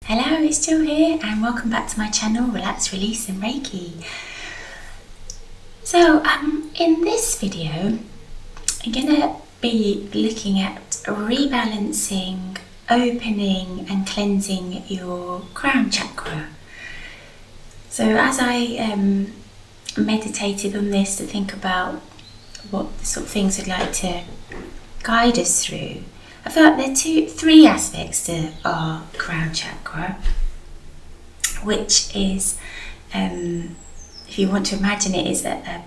Hello, it's Jill here and welcome back to my channel, Relax, Release and Reiki. So in this video, I'm going to be looking at rebalancing, opening and cleansing your crown chakra. So as I meditated on this to think about what sort of things I'd like to guide us through, I felt there are three aspects to our crown chakra, which is, if you want to imagine it, is a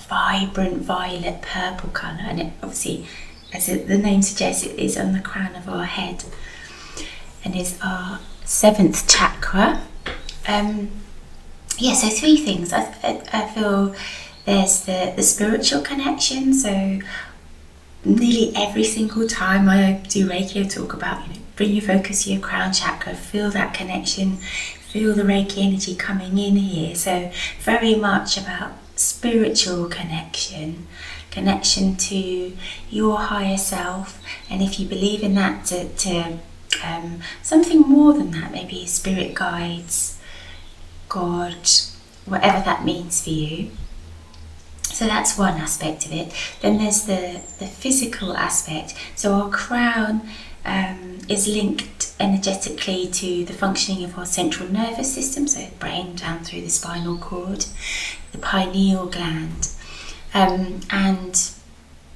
vibrant violet purple colour, and it obviously, as the name suggests, it is on the crown of our head and is our seventh chakra. So three things. I feel there's the spiritual connection. So nearly every single time I do Reiki, I talk about, bring your focus to your crown chakra, feel that connection, feel the Reiki energy coming in here. So very much about spiritual connection to your higher self, and if you believe in that, to something more than that, maybe spirit guides, God, whatever that means for you. So that's one aspect of it. Then there's the physical aspect. So our crown is linked energetically to the functioning of our central nervous system, so brain down through the spinal cord, the pineal gland. And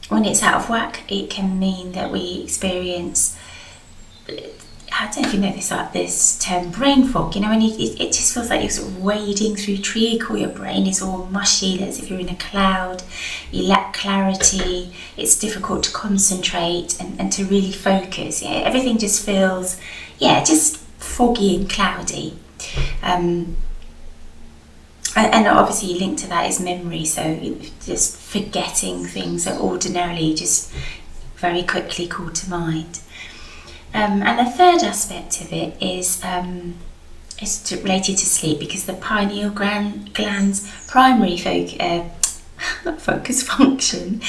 when it's out of whack, it can mean that we experience, I don't know if you know this term, brain fog. When it just feels like you're sort of wading through treacle, your brain is all mushy, as if you're in a cloud, you lack clarity, it's difficult to concentrate and to really focus. Everything just feels, just foggy and cloudy. And obviously linked to that is memory, so just forgetting things that ordinarily just very quickly call to mind. And the third aspect of it is related to sleep, because the pineal gland's primary focus function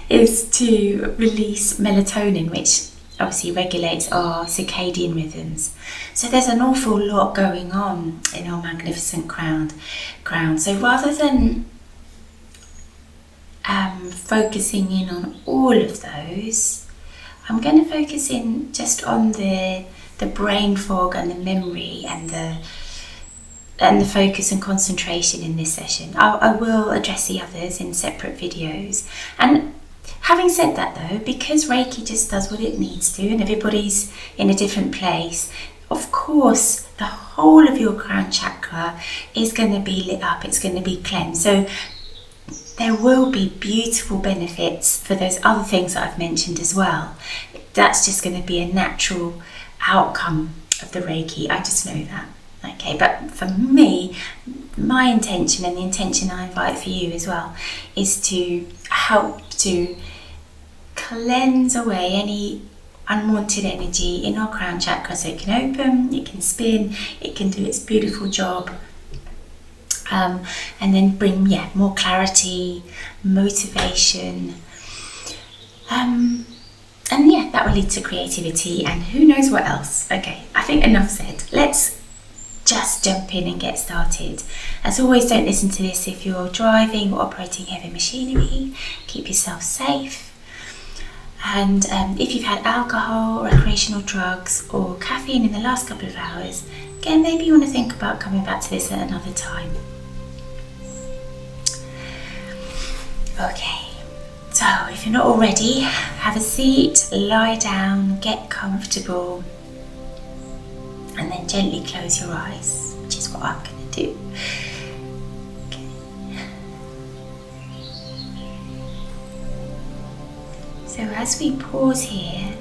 is to release melatonin, which obviously regulates our circadian rhythms. So there's an awful lot going on in our magnificent crown. So rather than focusing in on all of those, I'm going to focus in just on the brain fog and the memory and the focus and concentration in this session. I will address the others in separate videos. And having said that though, because Reiki just does what it needs to and everybody's in a different place, of course the whole of your crown chakra is going to be lit up, it's going to be cleansed. So there will be beautiful benefits for those other things that I've mentioned as well. That's just going to be a natural outcome of the Reiki. I just know that. Okay, but for me, my intention, and the intention I invite for you as well, is to help to cleanse away any unwanted energy in our crown chakra, so it can open, it can spin, it can do its beautiful job. And then bring more clarity, motivation, and that will lead to creativity and who knows what else. Okay, I think enough said. Let's just jump in and get started. As always, don't listen to this if you're driving or operating heavy machinery. Keep yourself safe. And if you've had alcohol, recreational drugs or caffeine in the last couple of hours, again, maybe you want to think about coming back to this at another time. Okay, so if you're not already, have a seat, lie down, get comfortable, and then gently close your eyes, which is what I'm going to do. Okay. So as we pause here,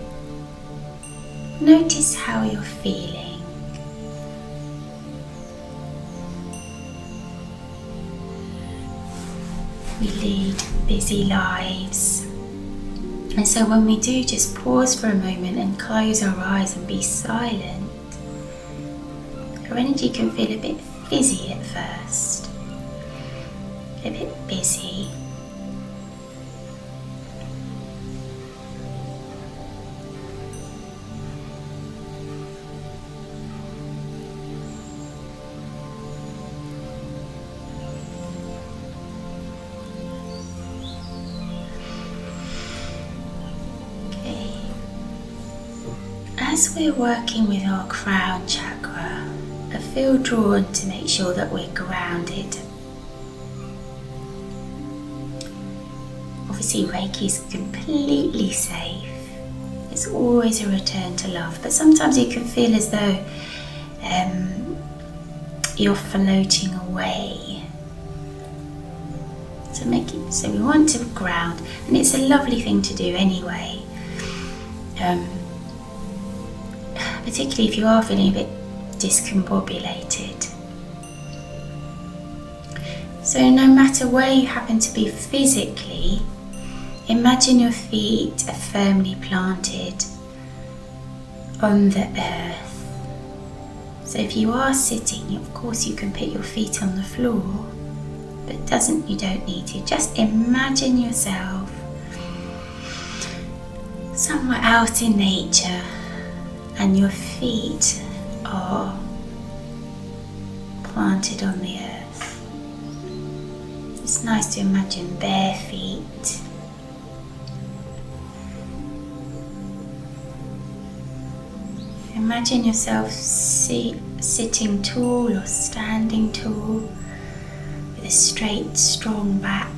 notice how you're feeling. We lead busy lives, and so when we do just pause for a moment and close our eyes and be silent, our energy can feel a bit fizzy at first, a bit busy. as we're working with our crown chakra, I feel drawn to make sure that we're grounded. Obviously, Reiki is completely safe. It's always a return to love, but sometimes you can feel as though you're floating away. So we want to ground, and it's a lovely thing to do anyway. Particularly if you are feeling a bit discombobulated. So no matter where you happen to be physically, imagine your feet are firmly planted on the earth. So if you are sitting, of course you can put your feet on the floor, but you don't need to. Just imagine yourself somewhere out in nature and your feet are planted on the earth. It's nice to imagine bare feet. Imagine yourself sitting tall or standing tall with a straight, strong back.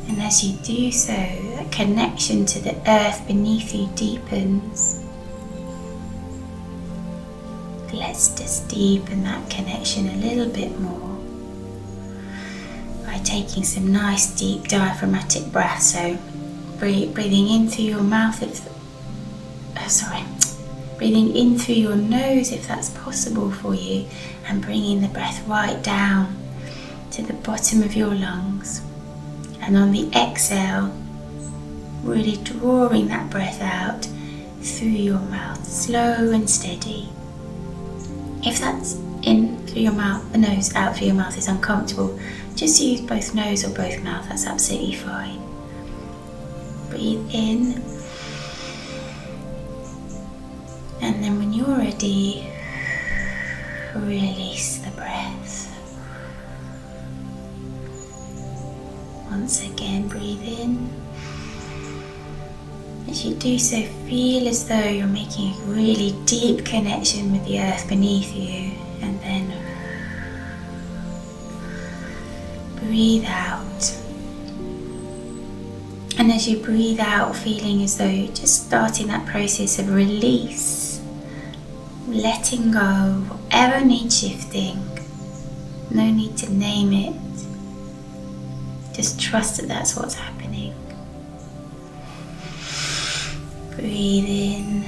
And as you do so, a connection to the earth beneath you deepens. Let's just deepen that connection a little bit more by taking some nice deep diaphragmatic breaths. So breathing in through your mouth breathing in through your nose if that's possible for you, and bringing the breath right down to the bottom of your lungs. And on the exhale, really drawing that breath out through your mouth, slow and steady. If that's in through your mouth, the nose, out through your mouth is uncomfortable, just use both nose or both mouth, that's absolutely fine. Breathe in, and then when you're ready, release the breath. Once again, breathe in. As you do so, feel as though you're making a really deep connection with the earth beneath you, and then breathe out. And as you breathe out, feeling as though you're just starting that process of release, letting go, whatever needs shifting. No need to name it. Just trust that that's what's happening. Breathe in.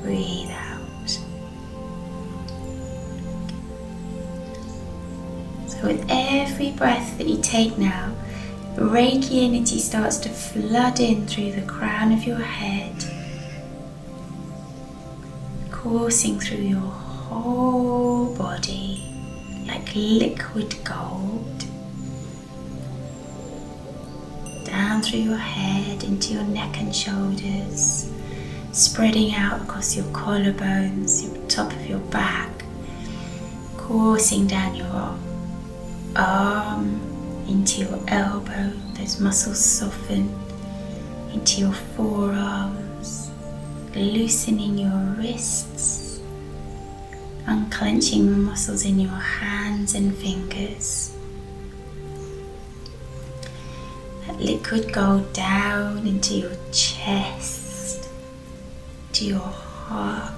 Breathe out. So with every breath that you take now, Reiki energy starts to flood in through the crown of your head, coursing through your whole body like liquid gold, down through your head into your neck and shoulders, spreading out across your collarbones, your top of your back, coursing down your arm into your elbow, those muscles soften, into your forearms, loosening your wrists, unclenching the muscles in your hands and fingers. That liquid gold down into your chest, to your heart,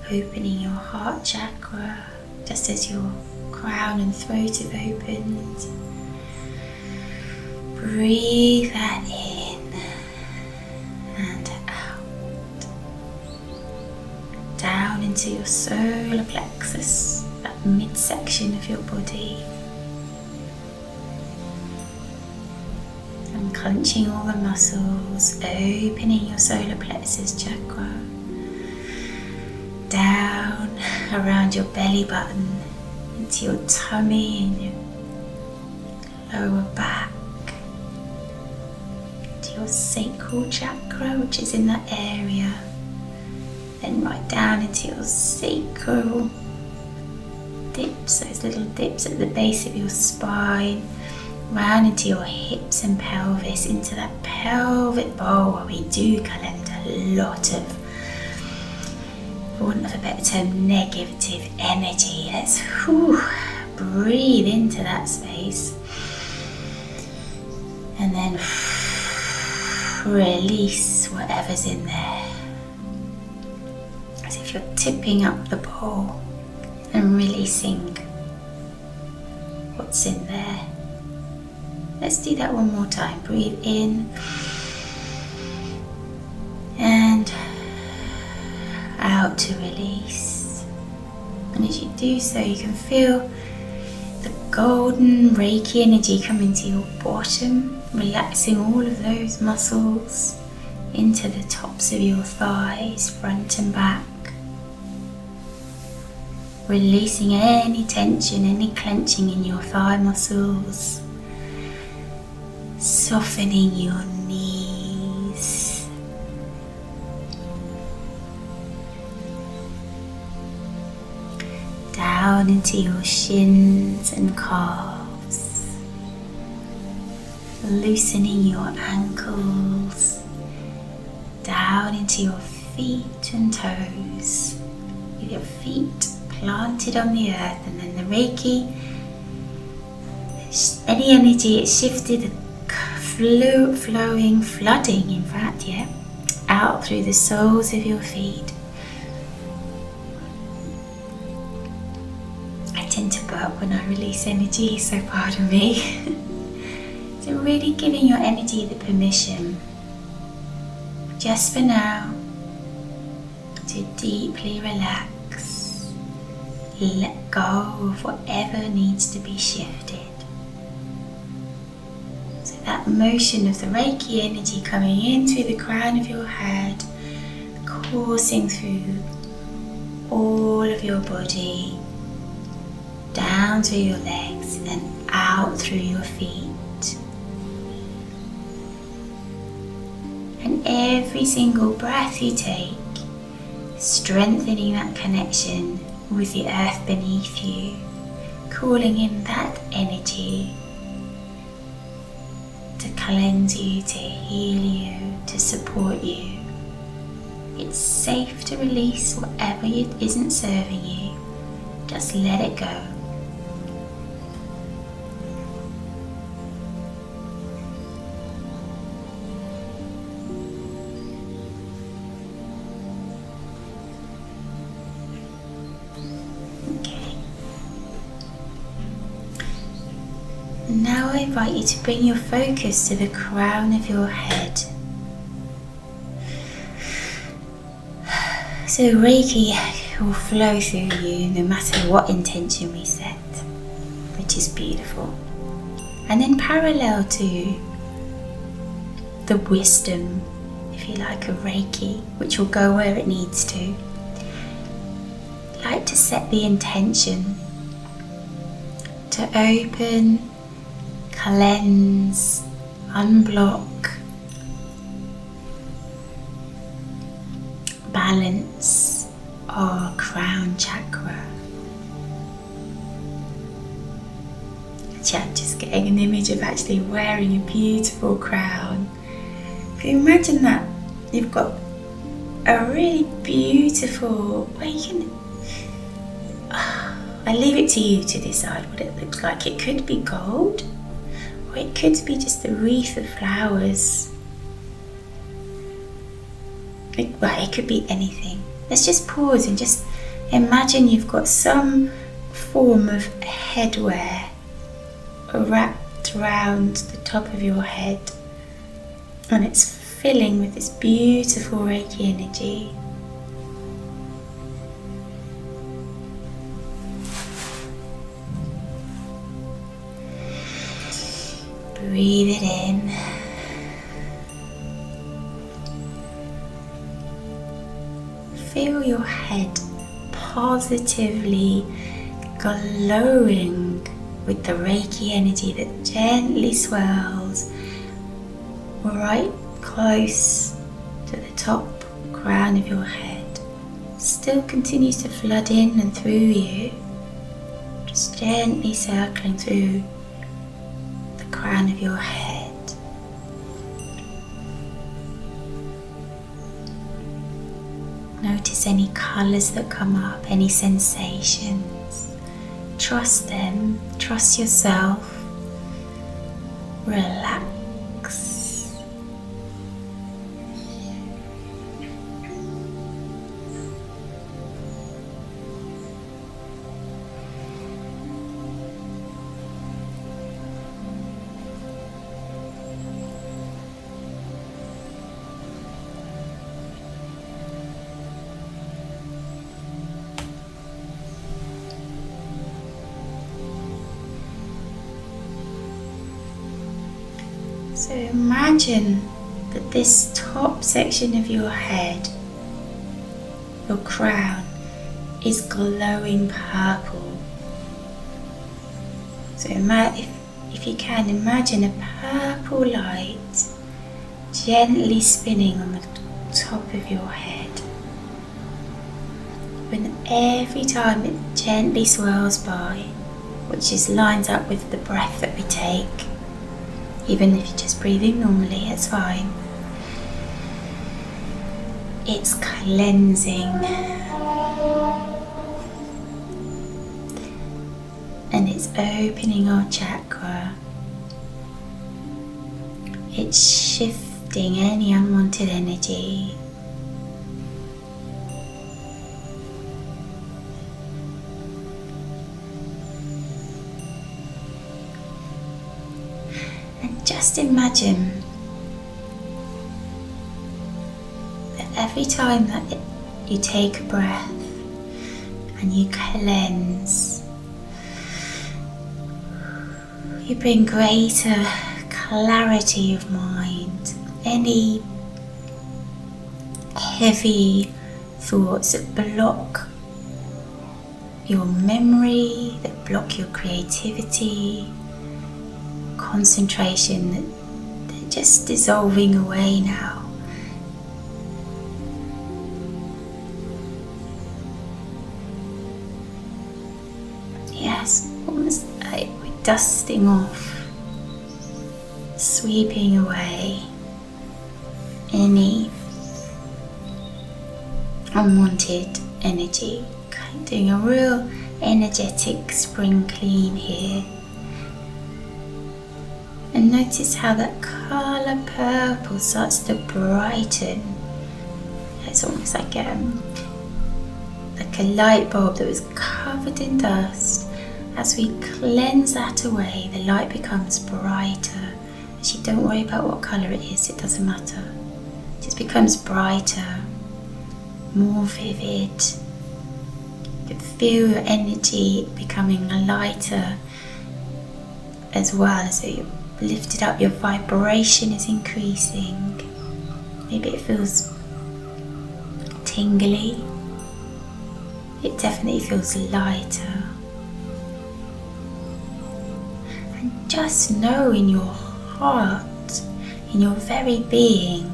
opening your heart chakra just as your crown and throat have opened. Breathe that in and out. Down into your solar plexus, that midsection of your body. Unclenching all the muscles, opening your solar plexus chakra. Down around your belly button, into your tummy and your lower back, to your sacral chakra, which is in that area, then right down into your sacral dips, those little dips at the base of your spine, round into your hips and pelvis, into that pelvic bowl where we do collect a lot of, for want of a better term, negative energy. Let's breathe into that space and then release whatever's in there, as if you're tipping up the bowl and releasing what's in there. Let's do that one more time. Breathe in and out to release. And as you do so, you can feel the golden Reiki energy coming to your bottom, relaxing all of those muscles into the tops of your thighs, front and back. Releasing any tension, any clenching in your thigh muscles. Softening your knees. Down into your shins and calves. Loosening your ankles. Down into your feet and toes. With your feet planted on the earth, and then the Reiki, any energy is shifted, flooding in fact, out through the soles of your feet. I tend to burp when I release energy, so pardon me. So really giving your energy the permission, just for now, to deeply relax. Let go of whatever needs to be shifted. So that motion of the Reiki energy coming in through the crown of your head, coursing through all of your body, down through your legs and out through your feet. And every single breath you take, strengthening that connection with the earth beneath you, calling in that energy to cleanse you, to heal you, to support you. It's safe to release whatever isn't serving you. Just let it go. Now I invite you to bring your focus to the crown of your head. So Reiki will flow through you no matter what intention we set, which is beautiful. And then parallel to the wisdom, if you like, of Reiki, which will go where it needs to, I'd like to set the intention to open, cleanse, unblock, balance our crown chakra. Actually, I'm just getting an image of actually wearing a beautiful crown. If you imagine that, you've got a really beautiful, well, you can, I leave it to you to decide what it looks like. It could be gold, or it could be just a wreath of flowers. It could be anything. Let's just pause and just imagine you've got some form of headwear wrapped around the top of your head, and it's filling with this beautiful Reiki energy. Breathe it in. Feel your head positively glowing with the Reiki energy that gently swirls right close to the top crown of your head. Still continues to flood in and through you, just gently circling through the crown crown of your head. Notice any colours that come up, any sensations. Trust them, trust yourself. Relax. So imagine that this top section of your head, your crown, is glowing purple. So if you can, imagine a purple light gently spinning on the top of your head. When every time it gently swirls by, which lines up with the breath that we take, even if you're just breathing normally, it's fine. It's cleansing. And it's opening our chakra. It's shifting any unwanted energy. Just imagine that every time that you take a breath and you cleanse, you bring greater clarity of mind. Any heavy thoughts that block your memory, that block your creativity, concentration, they're just dissolving away now. Yes, almost like we're dusting off, sweeping away any unwanted energy, kind of doing a real energetic spring clean here. And notice how that colour purple starts to brighten. It's almost like a light bulb that was covered in dust. As we cleanse that away, the light becomes brighter. Actually, don't worry about what colour it is, it doesn't matter. It just becomes brighter, more vivid. You can feel your energy becoming lighter as well, as though you're lifted up, your vibration is increasing. Maybe it feels tingly. It definitely feels lighter. And just know in your heart, in your very being,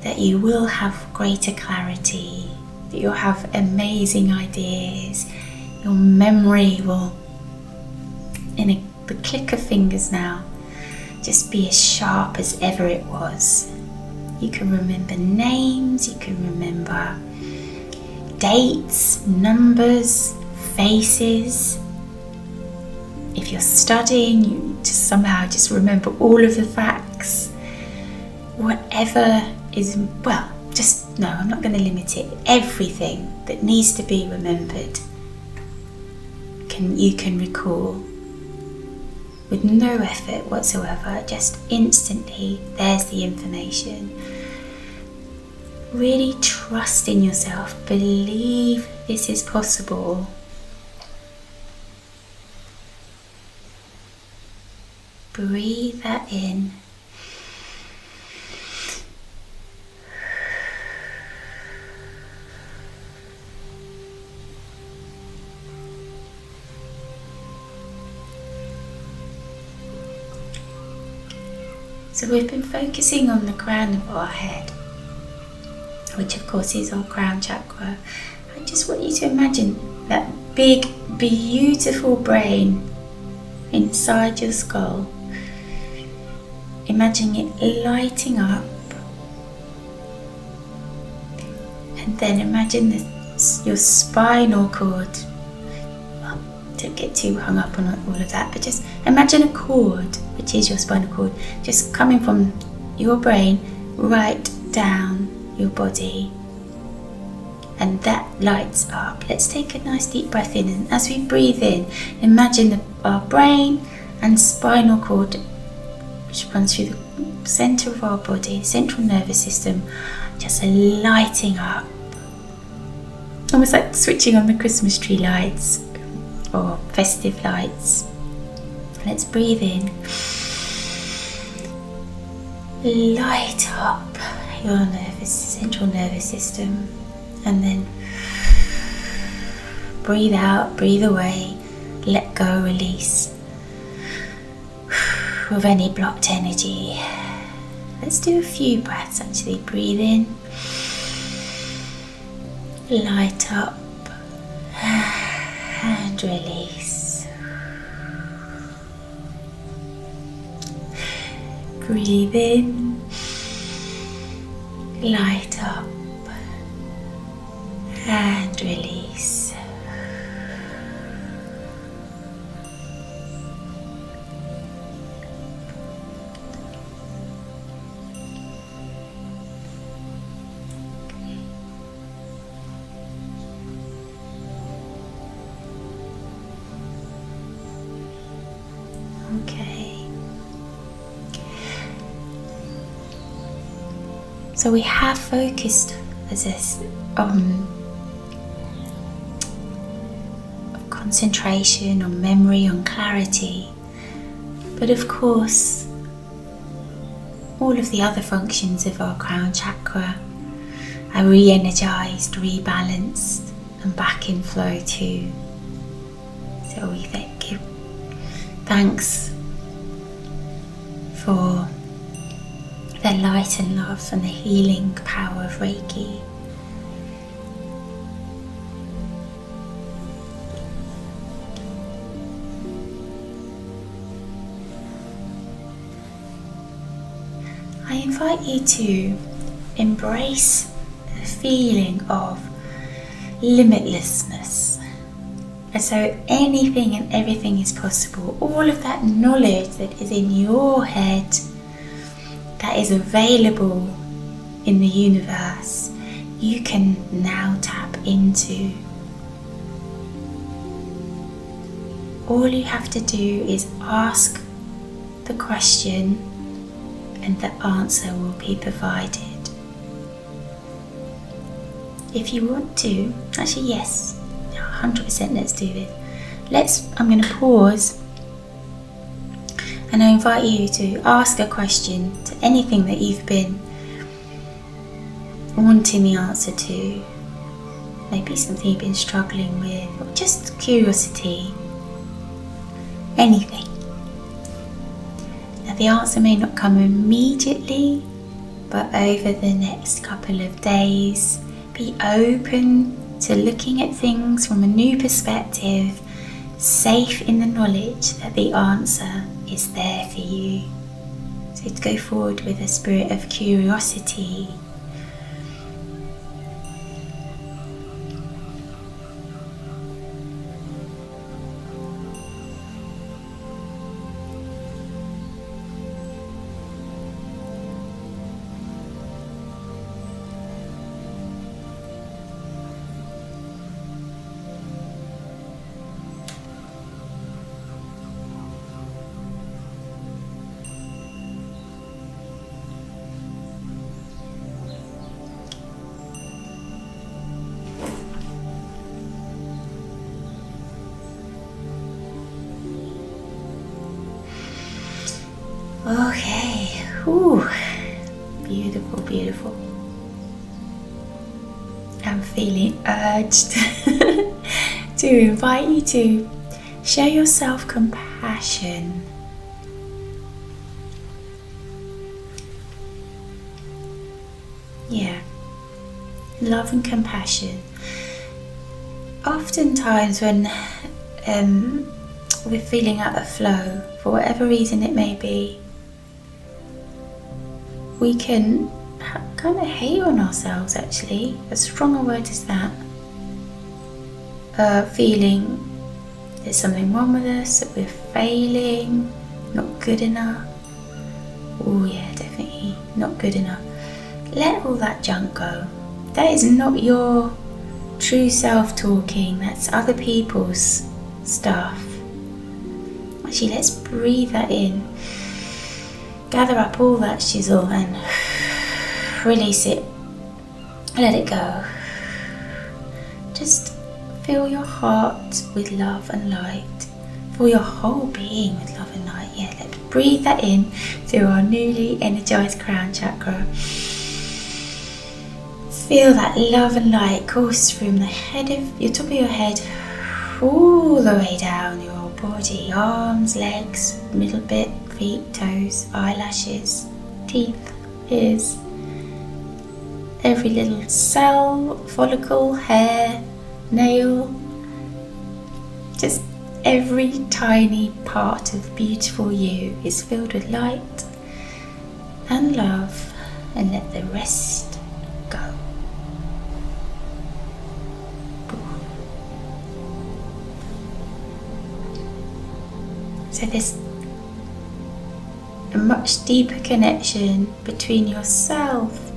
that you will have greater clarity, that you'll have amazing ideas. Your memory will, in the click of fingers now, just be as sharp as ever it was. You can remember names, you can remember dates, numbers, faces. If you're studying, you just somehow just remember all of the facts. Whatever is, well, just, no, I'm not going to limit it. Everything that needs to be remembered, you can recall with no effort whatsoever. Just instantly, there's the information. Really trust in yourself. Believe this is possible. Breathe that in. So we've been focusing on the crown of our head, which of course is our crown chakra. I just want you to imagine that big, beautiful brain inside your skull. Imagine it lighting up, and then imagine your spinal cord. Well, don't get too hung up on all of that, but just imagine a cord, which is your spinal cord, just coming from your brain right down your body, and that lights up. Let's take a nice deep breath in, and as we breathe in, imagine our brain and spinal cord, which runs through the centre of our body, central nervous system, just lighting up, almost like switching on the Christmas tree lights or festive lights. Let's breathe in, light up your central nervous system, and then breathe out, breathe away, let go, release of any blocked energy. Let's do a few breaths actually. Breathe in, light up, and release. Breathe in, light up, and release. Okay. So we have focused as this concentration, on memory, on clarity, but of course all of the other functions of our crown chakra are re-energized, rebalanced, and back in flow too. So we give thanks for the light and love and the healing power of Reiki. I invite you to embrace the feeling of limitlessness, as though anything and everything is possible. All of that knowledge that is in your head, that is available in the universe, you can now tap into. All you have to do is ask the question, and the answer will be provided. If you want to, actually yes, 100% let's do this. I'm going to pause, and I invite you to ask a question to anything that you've been wanting the answer to. Maybe something you've been struggling with, or just curiosity. Anything. Now the answer may not come immediately, but over the next couple of days, be open to looking at things from a new perspective, safe in the knowledge that the answer is there for you. So to go forward with a spirit of curiosity. Okay, ooh, beautiful, beautiful. I'm feeling urged to invite you to show yourself compassion. Yeah, love and compassion. Oftentimes when we're feeling out of flow, for whatever reason it may be, we can kind of hate on ourselves, actually. As strong a word as that. Feeling there's something wrong with us, that we're failing, not good enough. Oh yeah, definitely not good enough. Let all that junk go. That is not your true self talking, that's other people's stuff. Actually, let's breathe that in. Gather up all that shizzle and release it. Let it go. Just fill your heart with love and light. Fill your whole being with love and light. Yeah, let's breathe that in through our newly energized crown chakra. Feel that love and light course from the head of your top of your head all the way down your body, arms, legs, middle bit, feet, toes, eyelashes, teeth, ears, every little cell, follicle, hair, nail, just every tiny part of beautiful you is filled with light and love, and let the rest go. So there's a much deeper connection between yourself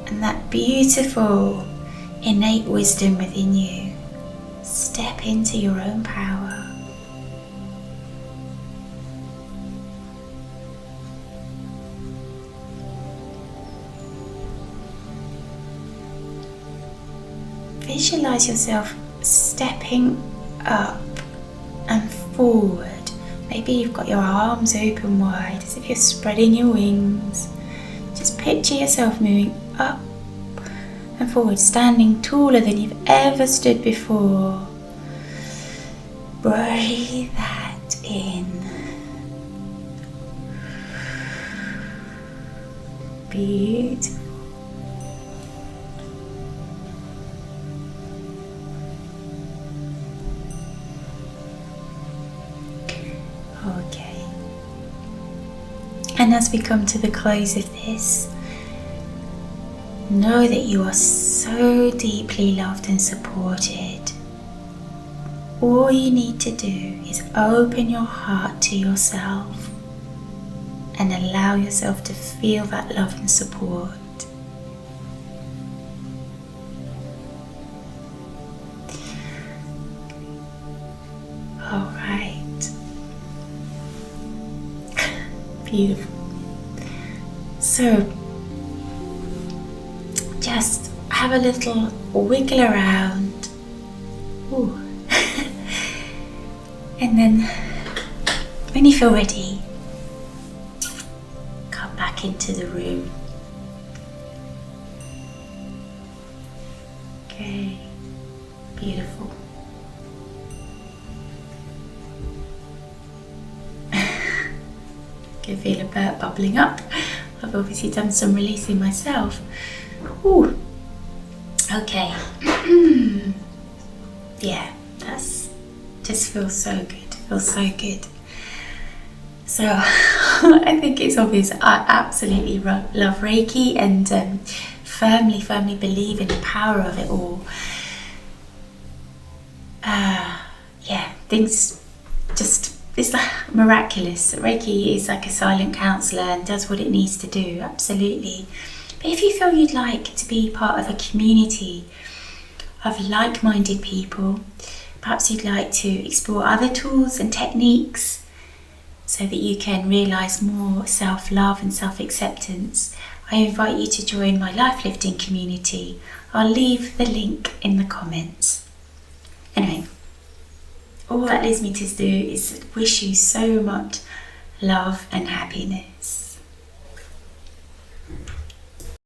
and that beautiful innate wisdom within you. Step into your own power. Visualize yourself stepping up and forward. Maybe you've got your arms open wide as if you're spreading your wings. Just picture yourself moving up and forward, standing taller than you've ever stood before. Breathe that in. Beautiful. Okay. And as we come to the close of this, know that you are so deeply loved and supported. All you need to do is open your heart to yourself and allow yourself to feel that love and support. All right. Beautiful. So, just have a little wiggle around. Ooh. And then when you feel ready, come back into the room. Okay, beautiful. Can feel a burp bubbling up. I've obviously done some releasing myself. Ooh. Okay. Yeah, that's just feels so good. Feels so good. So I think it's obvious. I absolutely love Reiki and firmly believe in the power of it all. Yeah, things just. It's like miraculous. Reiki is like a silent counsellor and does what it needs to do, absolutely. But if you feel you'd like to be part of a community of like-minded people, perhaps you'd like to explore other tools and techniques so that you can realise more self-love and self-acceptance, I invite you to join my LifeLifting community. I'll leave the link in the comments. Anyway, all that leaves me to do is wish you so much love and happiness.